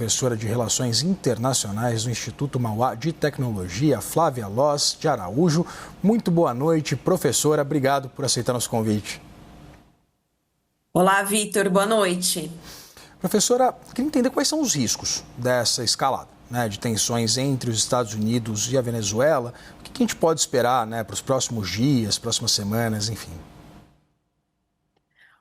Professora de Relações Internacionais do Instituto Mauá de Tecnologia, Flávia Loz de Araújo. Muito boa noite, professora. Obrigado por aceitar nosso convite. Olá, Vitor. Boa noite. Professora, queria entender quais são os riscos dessa escalada, de tensões entre os Estados Unidos e a Venezuela. O que a gente pode esperar, para os próximos dias, próximas semanas, enfim?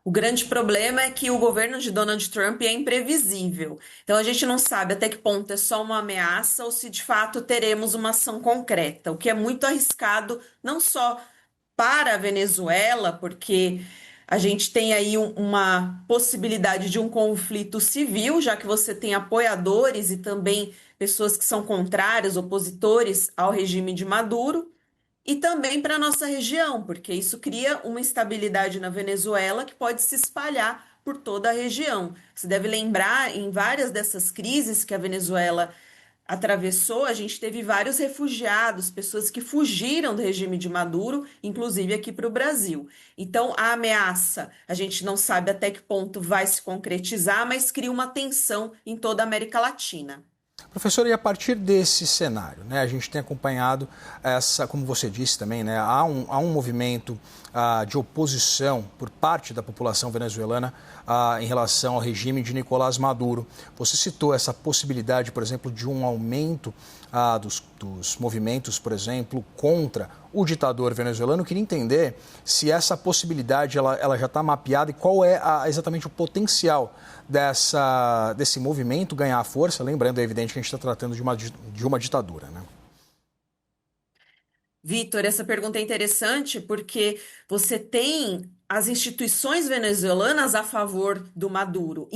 O grande problema é que o governo de Donald Trump é imprevisível. Então a gente não sabe até que ponto é só uma ameaça ou se de fato teremos uma ação concreta, o que é muito arriscado não só para a Venezuela, porque a gente tem aí uma possibilidade de um conflito civil, já que você tem apoiadores e também pessoas que são contrárias, opositores ao regime de Maduro. E também para a nossa região, porque isso cria uma instabilidade na Venezuela que pode se espalhar por toda a região. Você deve lembrar, em várias dessas crises que a Venezuela atravessou, a gente teve vários refugiados, pessoas que fugiram do regime de Maduro, inclusive aqui para o Brasil. Então, a ameaça, a gente não sabe até que ponto vai se concretizar, mas cria uma tensão em toda a América Latina. Professora, e a partir desse cenário, a gente tem acompanhado essa, como você disse também, há um movimento de oposição por parte da população venezuelana em relação ao regime de Nicolás Maduro. Você citou essa possibilidade, por exemplo, de um aumento dos movimentos, por exemplo, contra o ditador venezuelano. Eu queria entender se essa possibilidade ela já está mapeada e qual é exatamente o potencial desse movimento ganhar força. Lembrando, é evidente que a gente está tratando de uma ditadura, Vitor, essa pergunta é interessante porque você tem as instituições venezuelanas a favor do Maduro,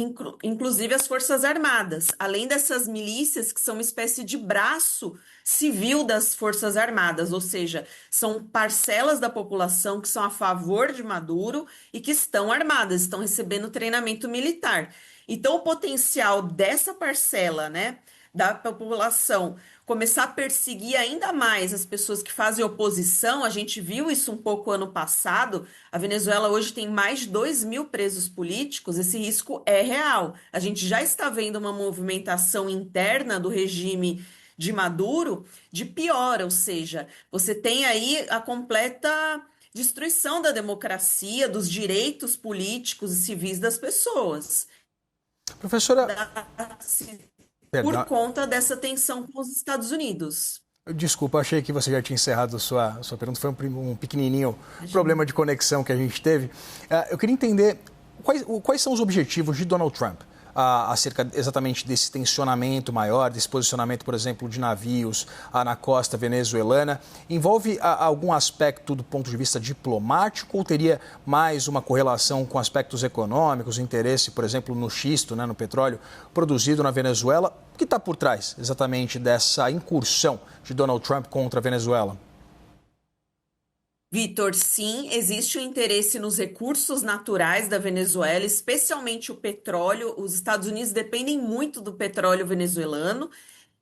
inclusive as Forças Armadas, além dessas milícias que são uma espécie de braço civil das Forças Armadas, ou seja, são parcelas da população que são a favor de Maduro e que estão armadas, estão recebendo treinamento militar. Então, o potencial dessa parcela, da população começar a perseguir ainda mais as pessoas que fazem oposição, a gente viu isso um pouco ano passado. A Venezuela hoje tem mais de 2.000 presos políticos, esse risco é real. A gente já está vendo uma movimentação interna do regime de Maduro de pior, ou seja, você tem aí a completa destruição da democracia, dos direitos políticos e civis das pessoas. Professora, Por conta dessa tensão com os Estados Unidos. Desculpa, achei que você já tinha encerrado sua pergunta. Foi um pequenininho problema de conexão que a gente teve. Eu queria entender quais são os objetivos de Donald Trump acerca exatamente desse tensionamento maior, desse posicionamento, por exemplo, de navios na costa venezuelana. Envolve algum aspecto do ponto de vista diplomático ou teria mais uma correlação com aspectos econômicos, interesse, por exemplo, no xisto, no petróleo produzido na Venezuela? O que está por trás exatamente dessa incursão de Donald Trump contra a Venezuela? Vitor, sim, existe um interesse nos recursos naturais da Venezuela, especialmente o petróleo. Os Estados Unidos dependem muito do petróleo venezuelano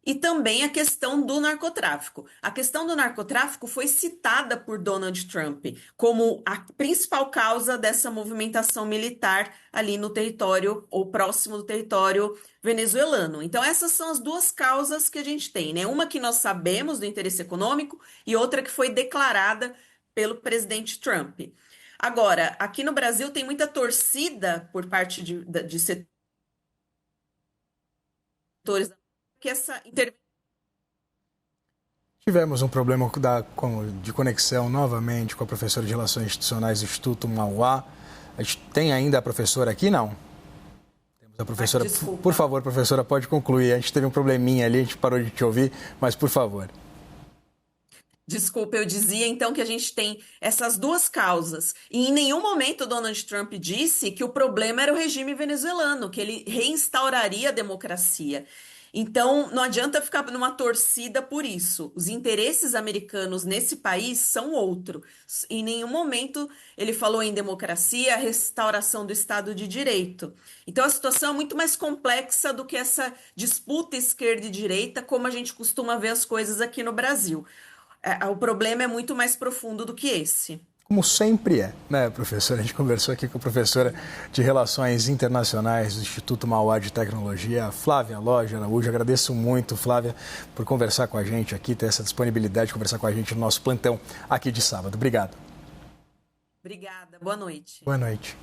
e também a questão do narcotráfico. A questão do narcotráfico foi citada por Donald Trump como a principal causa dessa movimentação militar ali no território ou próximo do território venezuelano. Então, essas são as duas causas que a gente tem, Uma que nós sabemos do interesse econômico e outra que foi declarada pelo presidente Trump. Agora, aqui no Brasil tem muita torcida por parte de setores que essa intervenção. Tivemos um problema de conexão novamente com a professora de Relações Institucionais do Instituto Mauá. A gente tem ainda a professora aqui, não? Temos a professora. Por favor, professora, pode concluir. A gente teve um probleminha ali, a gente parou de te ouvir, mas por favor. Desculpa, eu dizia então que a gente tem essas duas causas. E em nenhum momento Donald Trump disse que o problema era o regime venezuelano, que ele reinstauraria a democracia. Então, não adianta ficar numa torcida por isso. Os interesses americanos nesse país são outros. Em nenhum momento ele falou em democracia, restauração do Estado de Direito. Então, a situação é muito mais complexa do que essa disputa esquerda e direita, como a gente costuma ver as coisas aqui no Brasil. O problema é muito mais profundo do que esse. Como sempre é, né, professora? A gente conversou aqui com a professora de Relações Internacionais do Instituto Mauá de Tecnologia, Flávia Lodge Araújo. Agradeço muito, Flávia, por conversar com a gente aqui, ter essa disponibilidade de conversar com a gente no nosso plantão aqui de sábado. Obrigado. Obrigada. Boa noite. Boa noite.